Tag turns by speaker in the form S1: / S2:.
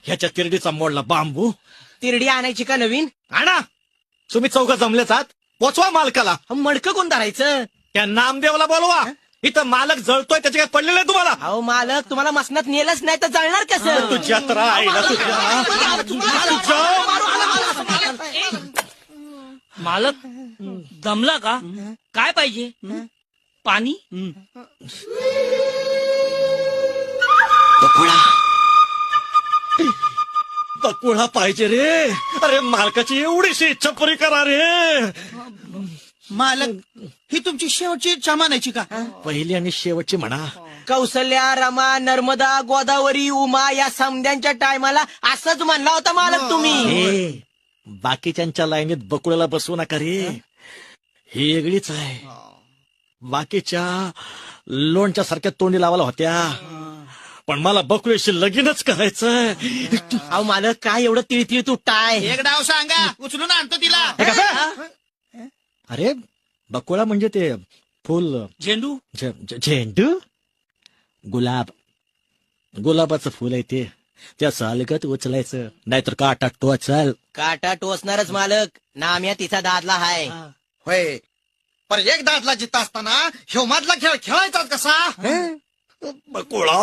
S1: ह्याच्या तिरडीचा मोडला बांबू.
S2: तिरडी आणायची का नवीन?
S1: आणा. तुम्ही चौघ जमलेच आहात, पोचवा मालकाला.
S2: मडकं कोण धरायचं?
S1: त्या नामदेवला बोलवा. इथं मालक जळतोय, त्याचे काय पडलेलं आहे तुम्हाला?
S2: अहो मालक, तुम्हाला मसनात नेलंच नाही तर जळणार कसं?
S1: तुझ्या तर आईला
S3: मालक दमला का? काय पाहिजे? पाणी?
S1: बकुळा पाहिजे रे. अरे मालकाची एवढीशी इच्छा पुरी करा रे.
S4: मालक, ही तुमची शेवटची इच्छा मानायची का?
S1: पहिली आणि शेवटची म्हणा.
S2: कौसल्या, रमा, नर्मदा, गोदावरी, उमा या समध्यांच्या टायमाला असंच म्हणला होता मालक तुम्ही.
S1: ए, बाकीच्यांच्या लाईनीत बकुळाला बसवू नका रे. ही वेगळीच आहे. बाकीच्या लोणच्या सारख्या तोंडी लावायला होत्या, पण मला बकुळेशी लगीनच करायचंय.
S2: अहो मालक, काय एवढं तिळतिळ तुटताय?
S4: एक डाव सांगा, उचलून आणतो तिला.
S1: अरे बकुळा म्हणजे ते फुल,
S3: झेंडू?
S1: झेंडू, गुलाबाचं फुल आहे ते. त्या सालगत उचलायचं, नाहीतर काटा टोचल.
S2: काटा टोचणारच मालक. नाम्या तिचा दादला हाय.
S4: होय, पण एक दादला जिता असताना ह्यो मधला खेळ खेळायचा कसा?
S1: बकुळा